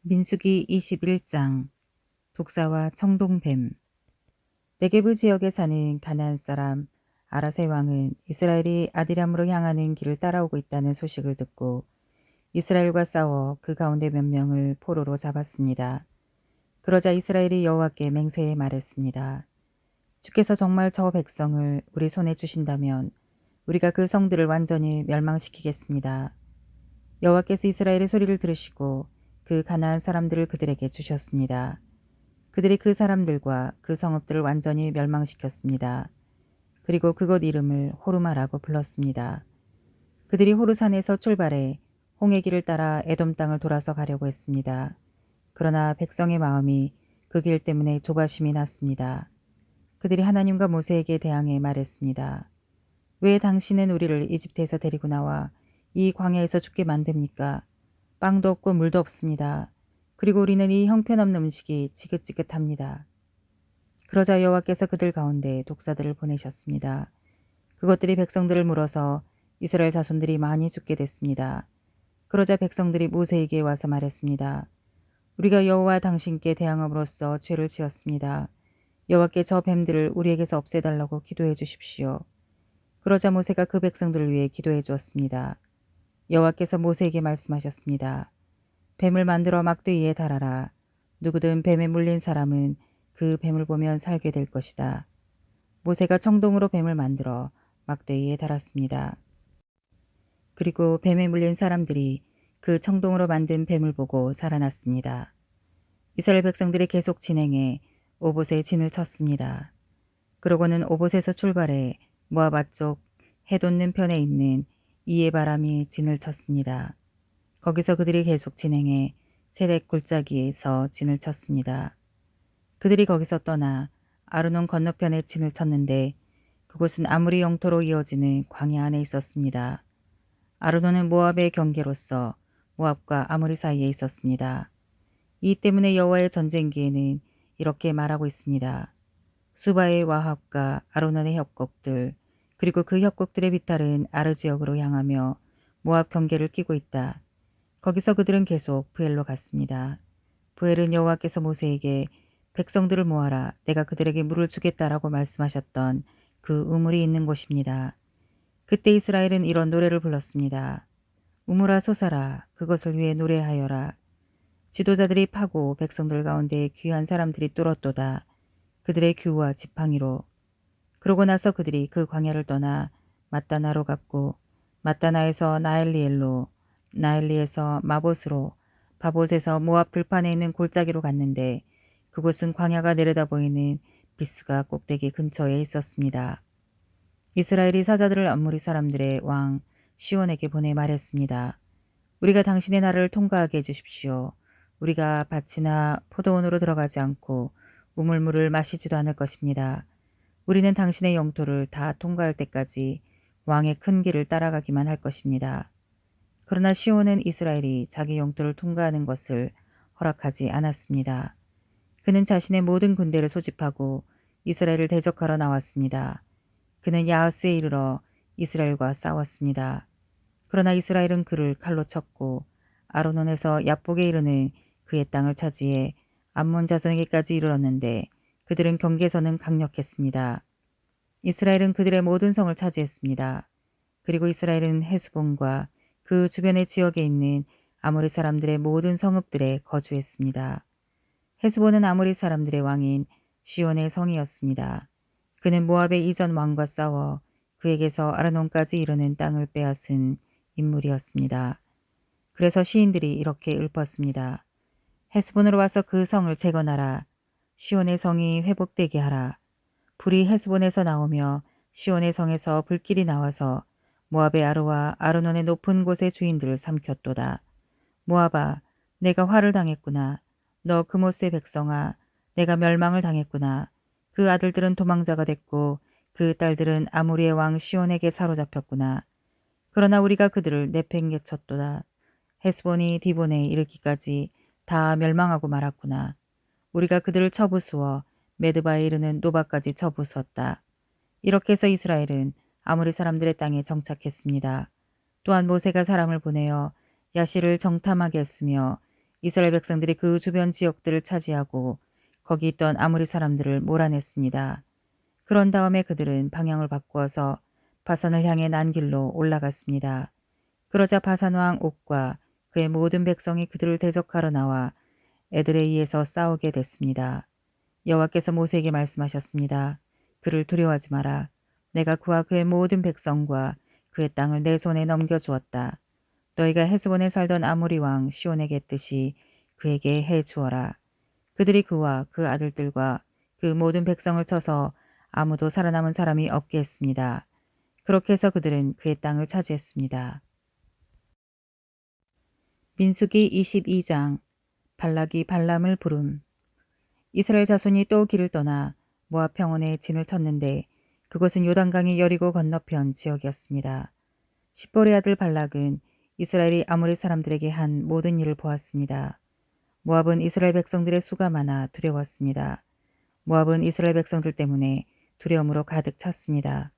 민수기 21장 독사와 청동뱀. 네게브 지역에 사는 가나안 사람 아라세 왕은 이스라엘이 아디람으로 향하는 길을 따라오고 있다는 소식을 듣고 이스라엘과 싸워 그 가운데 몇 명을 포로로 잡았습니다. 그러자 이스라엘이 여호와께 맹세해 말했습니다. 주께서 정말 저 백성을 우리 손에 주신다면 우리가 그 성들을 완전히 멸망시키겠습니다. 여호와께서 이스라엘의 소리를 들으시고 그 가나안 사람들을 그들에게 주셨습니다. 그들이 그 사람들과 그 성읍들을 완전히 멸망시켰습니다. 그리고 그곳 이름을 호르마라고 불렀습니다. 그들이 호르산에서 출발해 홍해 길을 따라 에돔 땅을 돌아서 가려고 했습니다. 그러나 백성의 마음이 그 길 때문에 조바심이 났습니다. 그들이 하나님과 모세에게 대항해 말했습니다. 왜 당신은 우리를 이집트에서 데리고 나와 이 광야에서 죽게 만듭니까? 빵도 없고 물도 없습니다. 그리고 우리는 이 형편없는 음식이 지긋지긋합니다. 그러자 여호와께서 그들 가운데 독사들을 보내셨습니다. 그것들이 백성들을 물어서 이스라엘 자손들이 많이 죽게 됐습니다. 그러자 백성들이 모세에게 와서 말했습니다. 우리가 여호와 당신께 대항함으로써 죄를 지었습니다. 여호와께 저 뱀들을 우리에게서 없애달라고 기도해 주십시오. 그러자 모세가 그 백성들을 위해 기도해 주었습니다. 여호와께서 모세에게 말씀하셨습니다. 뱀을 만들어 막대 위에 달아라. 누구든 뱀에 물린 사람은 그 뱀을 보면 살게 될 것이다. 모세가 청동으로 뱀을 만들어 막대 위에 달았습니다. 그리고 뱀에 물린 사람들이 그 청동으로 만든 뱀을 보고 살아났습니다. 이스라엘 백성들이 계속 진행해 오봇에 진을 쳤습니다. 그러고는 오봇에서 출발해 모아바 쪽 해돋는 편에 있는 이에바람이 진을 쳤습니다. 거기서 그들이 계속 진행해 세렉 골짜기에서 진을 쳤습니다. 그들이 거기서 떠나 아르논 건너편에 진을 쳤는데 그곳은 아무리 영토로 이어지는 광야 안에 있었습니다. 아르논은 모압의 경계로서 모압과 아무리 사이에 있었습니다. 이 때문에 여호와의 전쟁기에는 이렇게 말하고 있습니다. 수바의 와합과 아르논의 협곡들 그리고 그 협곡들의 비탈은 아르 지역으로 향하며 모압 경계를 끼고 있다. 거기서 그들은 계속 브엘로 갔습니다. 브엘은 여호와께서 모세에게 백성들을 모아라 내가 그들에게 물을 주겠다라고 말씀하셨던 그 우물이 있는 곳입니다. 그때 이스라엘은 이런 노래를 불렀습니다. 우물아 솟아라 그것을 위해 노래하여라. 지도자들이 파고 백성들 가운데 귀한 사람들이 뚫었도다. 그들의 규와 지팡이로. 그러고 나서 그들이 그 광야를 떠나 마따나로 갔고 마따나에서 나엘리엘로 나엘리에서 마봇으로 바봇에서 모압 들판에 있는 골짜기로 갔는데 그곳은 광야가 내려다 보이는 비스가 꼭대기 근처에 있었습니다. 이스라엘이 사자들을 암모리 사람들의 왕 시온에게 보내 말했습니다. 우리가 당신의 나라를 통과하게 해주십시오. 우리가 밭이나 포도원으로 들어가지 않고 우물물을 마시지도 않을 것입니다. 우리는 당신의 영토를 다 통과할 때까지 왕의 큰 길을 따라가기만 할 것입니다. 그러나 시온은 이스라엘이 자기 영토를 통과하는 것을 허락하지 않았습니다. 그는 자신의 모든 군대를 소집하고 이스라엘을 대적하러 나왔습니다. 그는 야하스에 이르러 이스라엘과 싸웠습니다. 그러나 이스라엘은 그를 칼로 쳤고 아르논에서 야복에 이르는 그의 땅을 차지해 암몬 자손에게까지 이르렀는데 그들은 경계선은 강력했습니다. 이스라엘은 그들의 모든 성을 차지했습니다. 그리고 이스라엘은 헤스본과 그 주변의 지역에 있는 아모리 사람들의 모든 성읍들에 거주했습니다. 헤스본은 아모리 사람들의 왕인 시온의 성이었습니다. 그는 모압의 이전 왕과 싸워 그에게서 아르논까지 이르는 땅을 빼앗은 인물이었습니다. 그래서 시인들이 이렇게 읊었습니다. 헤스본으로 와서 그 성을 재건하라. 시온의 성이 회복되게 하라. 불이 헤스본에서 나오며 시온의 성에서 불길이 나와서 모압의 아르와 아르논의 높은 곳의 주인들을 삼켰도다. 모압아, 내가 화를 당했구나. 너 그모스의 백성아, 내가 멸망을 당했구나. 그 아들들은 도망자가 됐고 그 딸들은 아모리의 왕 시온에게 사로잡혔구나. 그러나 우리가 그들을 내팽개쳤도다. 헤스본이 디본에 이르기까지 다 멸망하고 말았구나. 우리가 그들을 쳐부수어 메드바에 이르는 노바까지 쳐부수었다. 이렇게 해서 이스라엘은 아모리 사람들의 땅에 정착했습니다. 또한 모세가 사람을 보내어 야시를 정탐하게 했으며 이스라엘 백성들이 그 주변 지역들을 차지하고 거기 있던 아모리 사람들을 몰아냈습니다. 그런 다음에 그들은 방향을 바꾸어서 바산을 향해 난 길로 올라갔습니다. 그러자 바산 왕 옥과 그의 모든 백성이 그들을 대적하러 나와 에드레이에서 싸우게 됐습니다. 여호와께서 모세에게 말씀하셨습니다. 그를 두려워하지 마라. 내가 그와 그의 모든 백성과 그의 땅을 내 손에 넘겨주었다. 너희가 헤스본에 살던 아모리 왕 시온에게 했듯이 그에게 해 주어라. 그들이 그와 그 아들들과 그 모든 백성을 쳐서 아무도 살아남은 사람이 없게 했습니다. 그렇게 해서 그들은 그의 땅을 차지했습니다. 민수기 22장 발락이 발람을 부름. 이스라엘 자손이 또 길을 떠나 모압 평원에 진을 쳤는데 그곳은 요단강의 여리고 건너편 지역이었습니다. 십볼의 아들 발락은 이스라엘이 아모리 사람들에게 한 모든 일을 보았습니다. 모압은 이스라엘 백성들의 수가 많아 두려웠습니다. 모압은 이스라엘 백성들 때문에 두려움으로 가득 찼습니다.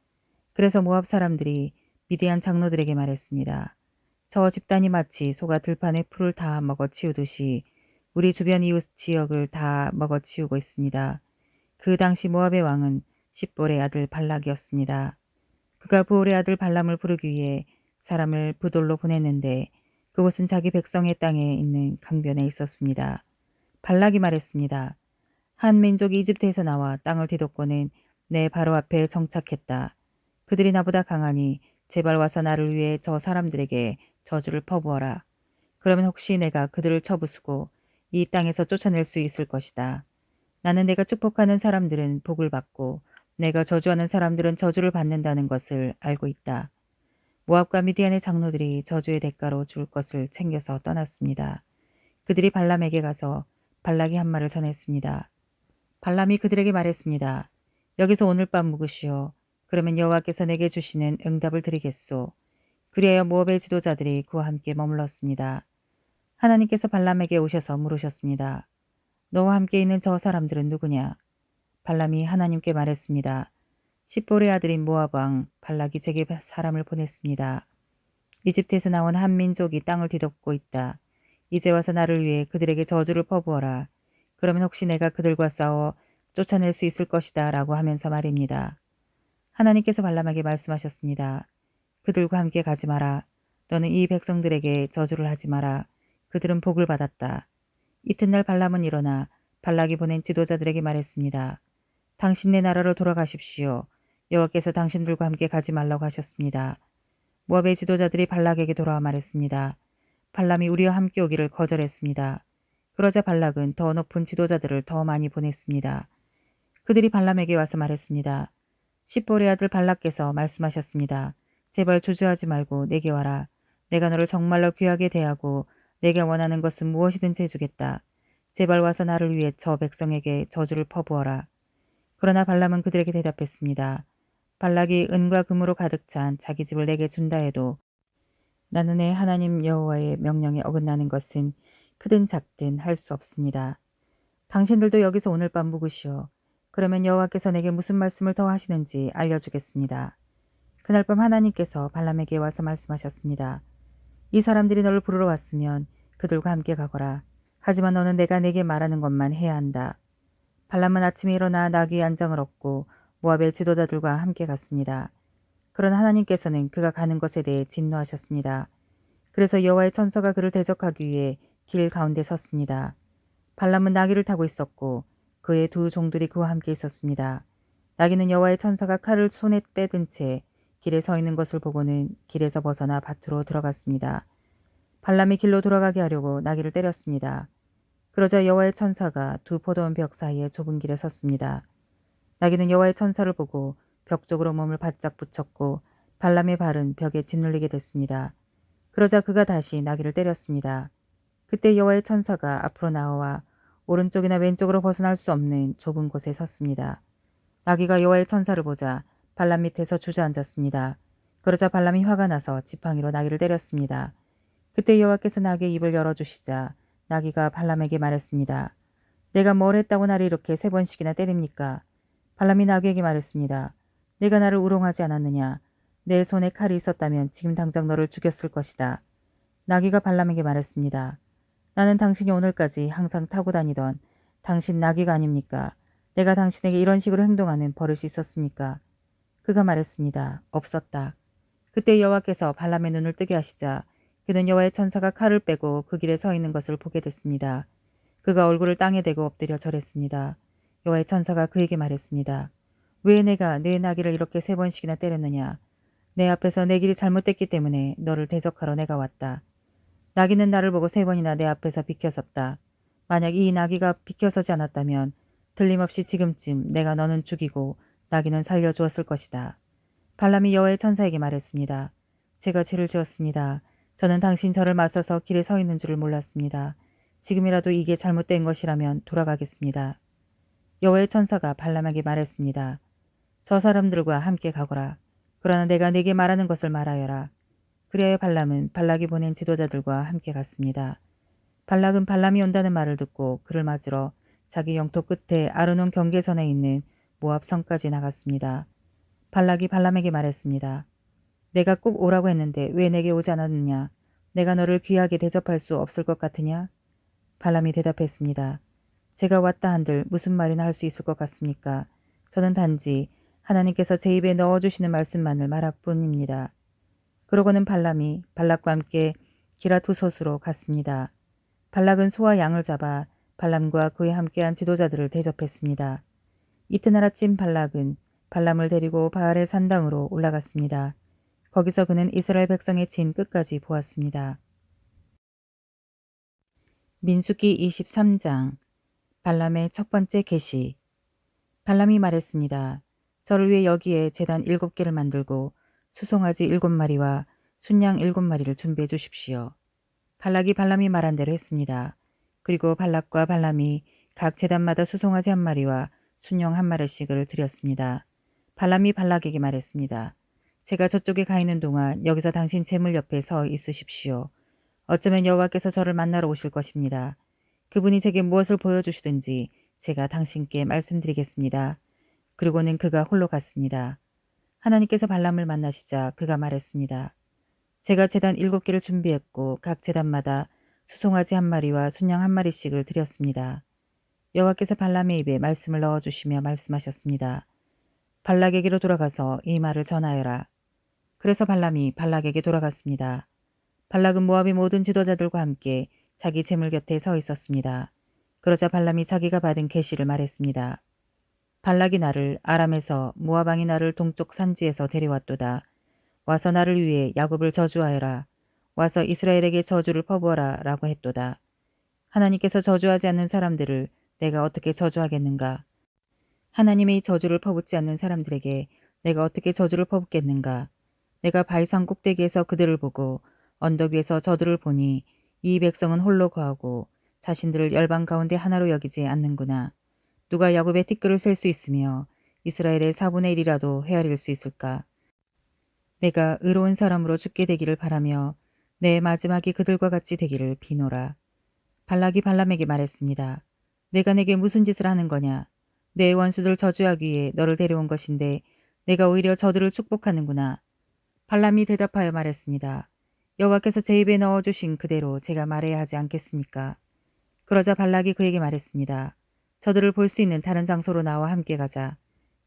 그래서 모압 사람들이 미디안 장로들에게 말했습니다. 저 집단이 마치 소가 들판의 풀을 다 먹어치우듯이 우리 주변 이웃 지역을 다 먹어치우고 있습니다. 그 당시 모압의 왕은 십볼의 아들 발락이었습니다. 그가 부올의 아들 발람을 부르기 위해 사람을 부돌로 보냈는데 그곳은 자기 백성의 땅에 있는 강변에 있었습니다. 발락이 말했습니다. 한 민족이 이집트에서 나와 땅을 뒤덮고는 내 바로 앞에 정착했다. 그들이 나보다 강하니 제발 와서 나를 위해 저 사람들에게 저주를 퍼부어라. 그러면 혹시 내가 그들을 쳐부수고 이 땅에서 쫓아낼 수 있을 것이다. 나는 내가 축복하는 사람들은 복을 받고 내가 저주하는 사람들은 저주를 받는다는 것을 알고 있다. 모압과 미디안의 장로들이 저주의 대가로 줄 것을 챙겨서 떠났습니다. 그들이 발람에게 가서 발락이 한 말을 전했습니다. 발람이 그들에게 말했습니다. 여기서 오늘 밤 묵으시오. 그러면 여호와께서 내게 주시는 응답을 드리겠소. 그리하여 모압의 지도자들이 그와 함께 머물렀습니다. 하나님께서 발람에게 오셔서 물으셨습니다. 너와 함께 있는 저 사람들은 누구냐? 발람이 하나님께 말했습니다. 십볼의 아들인 모압 왕 발락이 제게 사람을 보냈습니다. 이집트에서 나온 한 민족이 땅을 뒤덮고 있다. 이제 와서 나를 위해 그들에게 저주를 퍼부어라. 그러면 혹시 내가 그들과 싸워 쫓아낼 수 있을 것이다 라고 하면서 말입니다. 하나님께서 발람에게 말씀하셨습니다. 그들과 함께 가지 마라. 너는 이 백성들에게 저주를 하지 마라. 그들은 복을 받았다. 이튿날 발람은 일어나 발락이 보낸 지도자들에게 말했습니다. 당신네 나라로 돌아가십시오. 여호와께서 당신들과 함께 가지 말라고 하셨습니다. 모압의 지도자들이 발락에게 돌아와 말했습니다. 발람이 우리와 함께 오기를 거절했습니다. 그러자 발락은 더 높은 지도자들을 더 많이 보냈습니다. 그들이 발람에게 와서 말했습니다. 십볼의 아들 발락께서 말씀하셨습니다. 제발 주저하지 말고 내게 와라. 내가 너를 정말로 귀하게 대하고 내가 원하는 것은 무엇이든지 해주겠다. 제발 와서 나를 위해 저 백성에게 저주를 퍼부어라. 그러나 발람은 그들에게 대답했습니다. 발락이 은과 금으로 가득 찬 자기 집을 내게 준다 해도 나는 내 하나님 여호와의 명령에 어긋나는 것은 크든 작든 할 수 없습니다. 당신들도 여기서 오늘 밤 묵으시오. 그러면 여호와께서 내게 무슨 말씀을 더 하시는지 알려주겠습니다. 그날 밤 하나님께서 발람에게 와서 말씀하셨습니다. 이 사람들이 너를 부르러 왔으면 그들과 함께 가거라. 하지만 너는 내가 내게 말하는 것만 해야 한다. 발람은 아침에 일어나 나귀의 안장을 얻고 모압의 지도자들과 함께 갔습니다. 그러나 하나님께서는 그가 가는 것에 대해 진노하셨습니다. 그래서 여호와의 천사가 그를 대적하기 위해 길 가운데 섰습니다. 발람은 나귀를 타고 있었고 그의 두 종들이 그와 함께 있었습니다. 나귀는 여호와의 천사가 칼을 손에 빼든 채 길에 서 있는 것을 보고는 길에서 벗어나 밭으로 들어갔습니다. 발람이 길로 돌아가게 하려고 나귀를 때렸습니다. 그러자 여호와의 천사가 두 포도원 벽 사이에 좁은 길에 섰습니다. 나귀는 여호와의 천사를 보고 벽 쪽으로 몸을 바짝 붙였고 발람의 발은 벽에 짓눌리게 됐습니다. 그러자 그가 다시 나귀를 때렸습니다. 그때 여호와의 천사가 앞으로 나와 오른쪽이나 왼쪽으로 벗어날 수 없는 좁은 곳에 섰습니다. 나귀가 여호와의 천사를 보자 발람 밑에서 주저앉았습니다. 그러자 발람이 화가 나서 지팡이로 나귀를 때렸습니다. 그때 여호와께서 나귀의 입을 열어주시자 나귀가 발람에게 말했습니다. 내가 뭘 했다고 나를 이렇게 3번씩이나 때립니까? 발람이 나귀에게 말했습니다. 내가 나를 우롱하지 않았느냐? 내 손에 칼이 있었다면 지금 당장 너를 죽였을 것이다. 나귀가 발람에게 말했습니다. 나는 당신이 오늘까지 항상 타고 다니던 당신 나귀가 아닙니까? 내가 당신에게 이런 식으로 행동하는 버릇이 있었습니까? 그가 말했습니다. 없었다. 그때 여호와께서 발람의 눈을 뜨게 하시자 그는 여호와의 천사가 칼을 빼고 그 길에 서 있는 것을 보게 됐습니다. 그가 얼굴을 땅에 대고 엎드려 절했습니다. 여호와의 천사가 그에게 말했습니다. 왜 내가 내 나귀를 이렇게 3번씩이나 때렸느냐? 내 앞에서 내 길이 잘못됐기 때문에 너를 대적하러 내가 왔다. 나귀는 나를 보고 3번이나 내 앞에서 비켜섰다. 만약 이 나귀가 비켜서지 않았다면 틀림없이 지금쯤 내가 너는 죽이고 나귀는 살려주었을 것이다. 발람이 여호와의 천사에게 말했습니다. 제가 죄를 지었습니다. 저는 당신 저를 맞서서 길에 서 있는 줄을 몰랐습니다. 지금이라도 이게 잘못된 것이라면 돌아가겠습니다. 여호와의 천사가 발람에게 말했습니다. 저 사람들과 함께 가거라. 그러나 내가 네게 말하는 것을 말하여라. 그리하여 발람은 발락이 보낸 지도자들과 함께 갔습니다. 발락은 발람이 온다는 말을 듣고 그를 맞으러 자기 영토 끝에 아르논 경계선에 있는 모압 성까지 나갔습니다. 발락이 발람에게 말했습니다. 내가 꼭 오라고 했는데 왜 내게 오지 않았느냐? 내가 너를 귀하게 대접할 수 없을 것 같으냐? 발람이 대답했습니다. 제가 왔다 한들 무슨 말이나 할 수 있을 것 같습니까? 저는 단지 하나님께서 제 입에 넣어주시는 말씀만을 말할 뿐입니다. 그러고는 발람이 발락과 함께 기라투솥으로 갔습니다. 발락은 소와 양을 잡아 발람과 그에 함께한 지도자들을 대접했습니다. 이튿날 아침 발락은 발람을 데리고 바알의 산당으로 올라갔습니다. 거기서 그는 이스라엘 백성의 진 끝까지 보았습니다. 민수기 23장 발람의 첫 번째 계시. 발람이 말했습니다. 저를 위해 여기에 제단 7개를 만들고 수송아지 7마리와 순양 7마리를 준비해 주십시오. 발락이 발람이 말한 대로 했습니다. 그리고 발락과 발람이 각 제단마다 수송아지 1마리와 순양 1마리씩을 드렸습니다. 발람이 발락에게 말했습니다. 제가 저쪽에 가 있는 동안 여기서 당신 제물 옆에 서 있으십시오. 어쩌면 여호와께서 저를 만나러 오실 것입니다. 그분이 제게 무엇을 보여주시든지 제가 당신께 말씀드리겠습니다. 그리고는 그가 홀로 갔습니다. 하나님께서 발람을 만나시자 그가 말했습니다. 제가 제단 7개를 준비했고 각 제단마다 수송아지 1마리와 순양 1마리씩을 드렸습니다. 여호와께서 발람의 입에 말씀을 넣어주시며 말씀하셨습니다. 발락에게로 돌아가서 이 말을 전하여라. 그래서 발람이 발락에게 돌아갔습니다. 발락은 모압의 모든 지도자들과 함께 자기 제물 곁에 서 있었습니다. 그러자 발람이 자기가 받은 계시를 말했습니다. 발락이 나를 아람에서 모압 왕이 나를 동쪽 산지에서 데려왔도다. 와서 나를 위해 야곱을 저주하여라. 와서 이스라엘에게 저주를 퍼부어라 라고 했도다. 하나님께서 저주하지 않는 사람들을 내가 어떻게 저주하겠는가? 하나님의 저주를 퍼붓지 않는 사람들에게 내가 어떻게 저주를 퍼붓겠는가? 내가 바위산 꼭대기에서 그들을 보고 언덕 위에서 저들을 보니 이 백성은 홀로 거하고 자신들을 열방 가운데 하나로 여기지 않는구나. 누가 야곱의 티끌을 셀 수 있으며 이스라엘의 4분의 1이라도 헤아릴 수 있을까? 내가 의로운 사람으로 죽게 되기를 바라며 내 마지막이 그들과 같이 되기를 비노라. 발락이 발람에게 말했습니다. 내가 내게 무슨 짓을 하는 거냐? 내 원수들 저주하기 위해 너를 데려온 것인데 내가 오히려 저들을 축복하는구나. 발람이 대답하여 말했습니다. 여호와께서 제 입에 넣어주신 그대로 제가 말해야 하지 않겠습니까? 그러자 발락이 그에게 말했습니다. 저들을 볼 수 있는 다른 장소로 나와 함께 가자.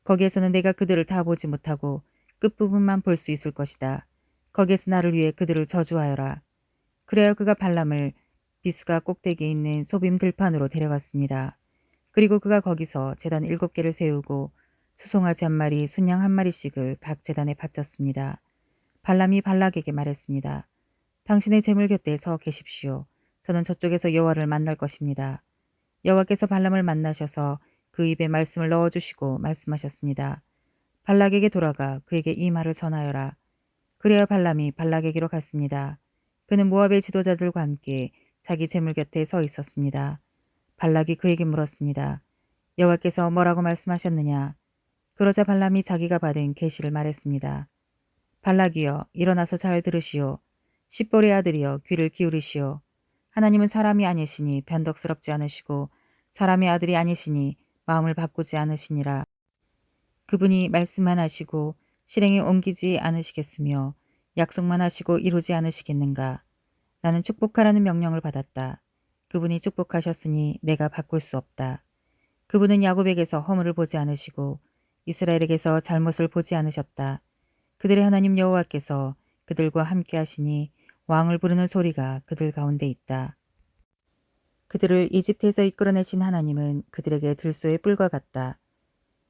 거기에서는 내가 그들을 다 보지 못하고 끝부분만 볼 수 있을 것이다. 거기에서 나를 위해 그들을 저주하여라. 그래야 그가 발람을 비스가 꼭대기에 있는 소빔 들판으로 데려갔습니다. 그리고 그가 거기서 제단 7개를 세우고 수송아지 1마리, 순양 1마리씩을 각 제단에 바쳤습니다. 발람이 발락에게 말했습니다. 당신의 제물 곁에 서 계십시오. 저는 저쪽에서 여호와를 만날 것입니다. 여호와께서 발람을 만나셔서 그 입에 말씀을 넣어주시고 말씀하셨습니다. 발락에게 돌아가 그에게 이 말을 전하여라. 그래야 발람이 발락에게로 갔습니다. 그는 모압의 지도자들과 함께 자기 제물 곁에 서 있었습니다. 발락이 그에게 물었습니다. 여호와께서 뭐라고 말씀하셨느냐? 그러자 발람이 자기가 받은 계시를 말했습니다. 발락이여 일어나서 잘 들으시오. 십볼의 아들이여 귀를 기울이시오. 하나님은 사람이 아니시니 변덕스럽지 않으시고 사람의 아들이 아니시니 마음을 바꾸지 않으시니라. 그분이 말씀만 하시고 실행에 옮기지 않으시겠으며 약속만 하시고 이루지 않으시겠는가. 나는 축복하라는 명령을 받았다. 그분이 축복하셨으니 내가 바꿀 수 없다. 그분은 야곱에게서 허물을 보지 않으시고 이스라엘에게서 잘못을 보지 않으셨다. 그들의 하나님 여호와께서 그들과 함께 하시니 왕을 부르는 소리가 그들 가운데 있다. 그들을 이집트에서 이끌어내신 하나님은 그들에게 들소의 뿔과 같다.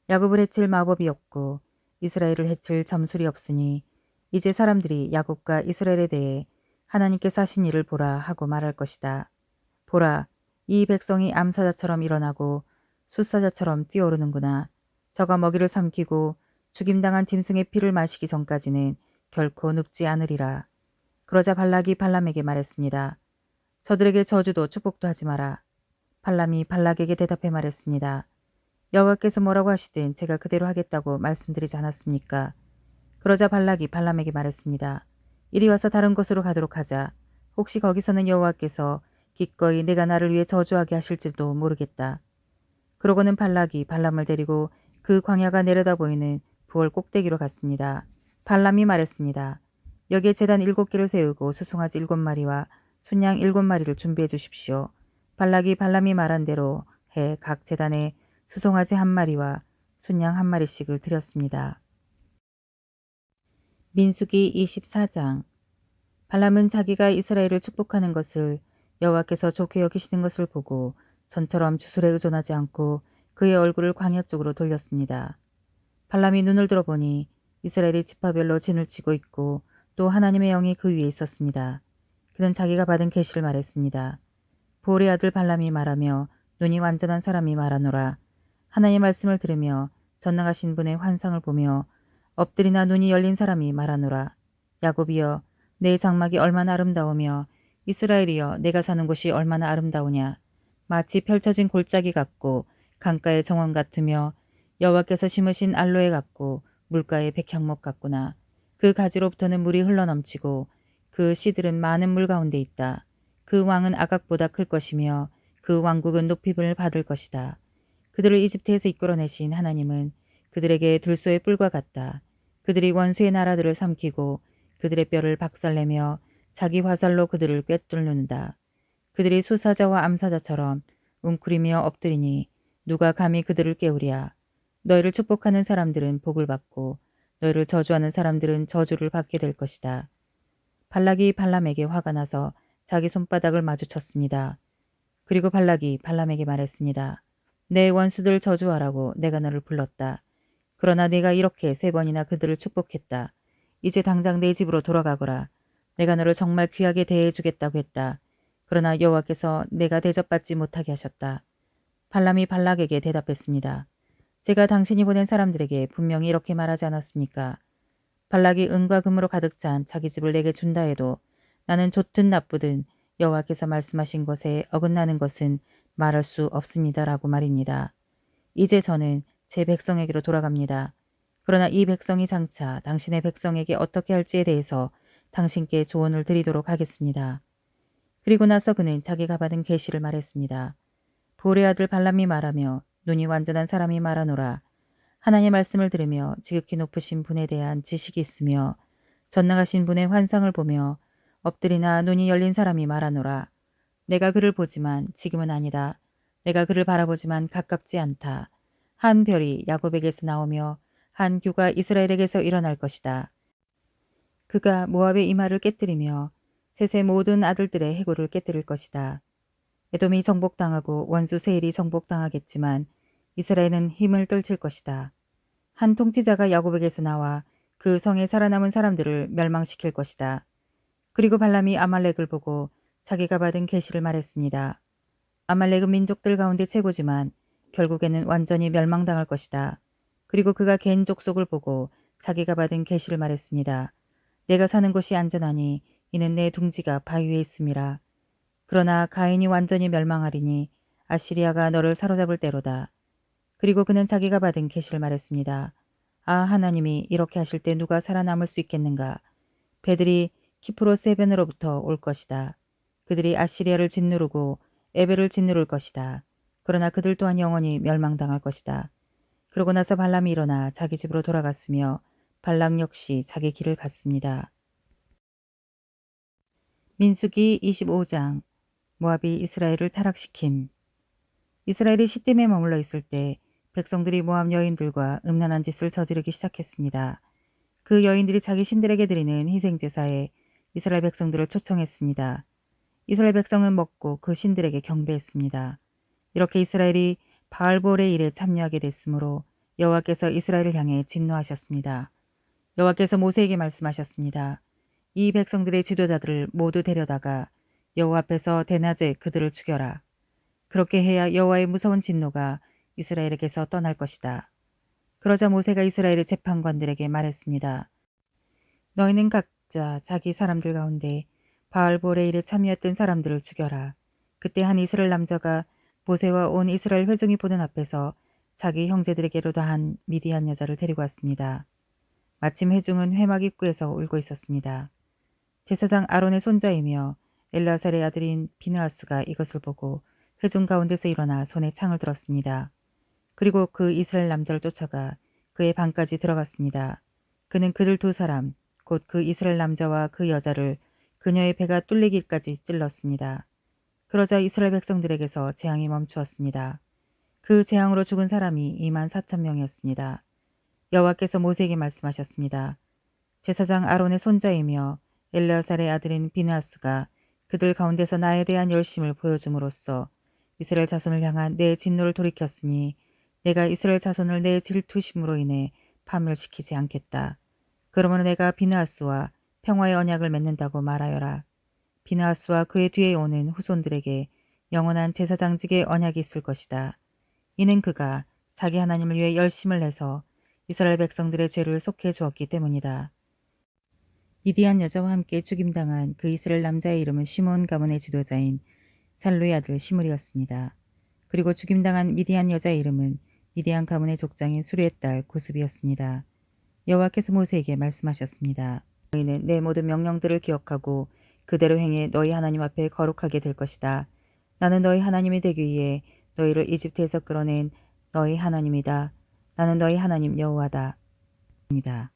야곱을 해칠 마법이 없고 이스라엘을 해칠 점술이 없으니 이제 사람들이 야곱과 이스라엘에 대해 하나님께서 하신 일을 보라 하고 말할 것이다. 보라, 이 백성이 암사자처럼 일어나고 숫사자처럼 뛰어오르는구나. 저가 먹이를 삼키고 죽임당한 짐승의 피를 마시기 전까지는 결코 눕지 않으리라. 그러자 발락이 발람에게 말했습니다. 저들에게 저주도 축복도 하지 마라. 발람이 발락에게 대답해 말했습니다. 여호와께서 뭐라고 하시든 제가 그대로 하겠다고 말씀드리지 않았습니까? 그러자 발락이 발람에게 말했습니다. 이리 와서 다른 곳으로 가도록 하자. 혹시 거기서는 여호와께서 기꺼이 내가 나를 위해 저주하게 하실지도 모르겠다. 그러고는 발락이 발람을 데리고 그 광야가 내려다 보이는 부월 꼭대기로 갔습니다. 발람이 말했습니다. 여기에 제단 7개를 세우고 수송아지 7마리와 순양 7마리를 준비해 주십시오. 발락이 발람이 말한 대로 해 각 제단에 수송아지 1마리와 순양 1마리씩을 드렸습니다. 민수기 24장. 발람은 자기가 이스라엘을 축복하는 것을 여호와께서 좋게 여기시는 것을 보고 전처럼 주술에 의존하지 않고 그의 얼굴을 광야 쪽으로 돌렸습니다. 발람이 눈을 들어보니 이스라엘이 지파별로 진을 치고 있고 또 하나님의 영이 그 위에 있었습니다. 그는 자기가 받은 계시를 말했습니다. 보올의 아들 발람이 말하며 눈이 완전한 사람이 말하노라. 하나님의 말씀을 들으며 전능하신 분의 환상을 보며 엎드리나 눈이 열린 사람이 말하노라. 야곱이여, 내 장막이 얼마나 아름다우며 이스라엘이여, 내가 사는 곳이 얼마나 아름다우냐. 마치 펼쳐진 골짜기 같고 강가의 정원 같으며 여호와께서 심으신 알로에 같고 물가의 백향목 같구나. 그 가지로부터는 물이 흘러넘치고 그 씨들은 많은 물 가운데 있다. 그 왕은 아각보다 클 것이며 그 왕국은 높임을 받을 것이다. 그들을 이집트에서 이끌어내신 하나님은 그들에게 들소의 뿔과 같다. 그들이 원수의 나라들을 삼키고 그들의 뼈를 박살내며 자기 화살로 그들을 꿰뚫는다. 그들이 수사자와 암사자처럼 웅크리며 엎드리니 누가 감히 그들을 깨우랴. 너희를 축복하는 사람들은 복을 받고 너희를 저주하는 사람들은 저주를 받게 될 것이다. 발락이 발람에게 화가 나서 자기 손바닥을 마주쳤습니다. 그리고 발락이 발람에게 말했습니다. 내 원수들 저주하라고 내가 너를 불렀다. 그러나 내가 이렇게 3번이나 그들을 축복했다. 이제 당장 내 집으로 돌아가거라. 내가 너를 정말 귀하게 대해주겠다고 했다. 그러나 여호와께서 내가 대접받지 못하게 하셨다. 발람이 발락에게 대답했습니다. 제가 당신이 보낸 사람들에게 분명히 이렇게 말하지 않았습니까? 발락이 은과 금으로 가득 찬 자기 집을 내게 준다 해도 나는 좋든 나쁘든 여호와께서 말씀하신 것에 어긋나는 것은 말할 수 없습니다라고 말입니다. 이제 저는 제 백성에게로 돌아갑니다. 그러나 이 백성이 장차 당신의 백성에게 어떻게 할지에 대해서 당신께 조언을 드리도록 하겠습니다. 그리고 나서 그는 자기가 받은 계시를 말했습니다. 보올의 아들 발람이 말하며 눈이 완전한 사람이 말하노라. 하나님의 말씀을 들으며 지극히 높으신 분에 대한 지식이 있으며 전능하신 분의 환상을 보며 엎드리나 눈이 열린 사람이 말하노라. 내가 그를 보지만 지금은 아니다. 내가 그를 바라보지만 가깝지 않다. 한 별이 야곱에게서 나오며 한 규가 이스라엘에게서 일어날 것이다. 그가 모압의 이마를 깨뜨리며 셋의 모든 아들들의 해골을 깨뜨릴 것이다. 에돔이 정복당하고 원수 세일이 정복당하겠지만 이스라엘은 힘을 떨칠 것이다. 한 통치자가 야곱에게서 나와 그 성에 살아남은 사람들을 멸망시킬 것이다. 그리고 발람이 아말렉을 보고 자기가 받은 계시를 말했습니다. 아말렉은 민족들 가운데 최고지만 결국에는 완전히 멸망당할 것이다. 그리고 그가 개인 족속을 보고 자기가 받은 계시를 말했습니다. 내가 사는 곳이 안전하니 이는 내 둥지가 바위에 있음이라. 그러나 가인이 완전히 멸망하리니 아시리아가 너를 사로잡을 때로다. 그리고 그는 자기가 받은 계시를 말했습니다. 아, 하나님이 이렇게 하실 때 누가 살아남을 수 있겠는가? 배들이 키프로스 해변으로부터 올 것이다. 그들이 아시리아를 짓누르고 에벨을 짓누를 것이다. 그러나 그들 또한 영원히 멸망당할 것이다. 그러고 나서 발람이 일어나 자기 집으로 돌아갔으며 발락 역시 자기 길을 갔습니다. 민수기 25장. 모압이 이스라엘을 타락시킴. 이스라엘이 시딤에 머물러 있을 때 백성들이 모압 여인들과 음란한 짓을 저지르기 시작했습니다. 그 여인들이 자기 신들에게 드리는 희생제사에 이스라엘 백성들을 초청했습니다. 이스라엘 백성은 먹고 그 신들에게 경배했습니다. 이렇게 이스라엘이 바알볼의 일에 참여하게 됐으므로 여호와께서 이스라엘을 향해 진노하셨습니다. 여호와께서 모세에게 말씀하셨습니다. 이 백성들의 지도자들을 모두 데려다가 여호와 앞에서 대낮에 그들을 죽여라. 그렇게 해야 여호와의 무서운 진노가 이스라엘에게서 떠날 것이다. 그러자 모세가 이스라엘의 재판관들에게 말했습니다. 너희는 각자 자기 사람들 가운데 바알볼의 일에 참여했던 사람들을 죽여라. 그때 한 이스라엘 남자가 모세와 온 이스라엘 회중이 보는 앞에서 자기 형제들에게로도 한 미디안 여자를 데리고 왔습니다. 마침 회중은 회막 입구에서 울고 있었습니다. 제사장 아론의 손자이며 엘라살의 아들인 비느하스가 이것을 보고 회중 가운데서 일어나 손에 창을 들었습니다. 그리고 그 이스라엘 남자를 쫓아가 그의 방까지 들어갔습니다. 그는 그들 두 사람, 곧 그 이스라엘 남자와 그 여자를 그녀의 배가 뚫리기까지 찔렀습니다. 그러자 이스라엘 백성들에게서 재앙이 멈추었습니다. 그 재앙으로 죽은 사람이 24,000명이었습니다. 여호와께서 모세에게 말씀하셨습니다. 제사장 아론의 손자이며 엘르아살의 아들인 비느하스가 그들 가운데서 나에 대한 열심을 보여줌으로써 이스라엘 자손을 향한 내 진노를 돌이켰으니 내가 이스라엘 자손을 내 질투심으로 인해 파멸시키지 않겠다. 그러므로 내가 비느하스와 평화의 언약을 맺는다고 말하여라. 비느하스와 그의 뒤에 오는 후손들에게 영원한 제사장직의 언약이 있을 것이다. 이는 그가 자기 하나님을 위해 열심을 내서 이스라엘 백성들의 죄를 속해 주었기 때문이다. 미디안 여자와 함께 죽임당한 그 이스라엘 남자의 이름은 시몬 가문의 지도자인 살루의 아들 시므리였습니다. 그리고 죽임당한 미디안 여자의 이름은 미디안 가문의 족장인 수르의 딸 고스비였습니다. 여호와께서 모세에게 말씀하셨습니다. 너희는 내 모든 명령들을 기억하고 그대로 행해 너희 하나님 앞에 거룩하게 될 것이다. 나는 너희 하나님이 되기 위해 너희를 이집트에서 끌어낸 너희 하나님이다. 나는 너희 하나님 여호와다. 입니다.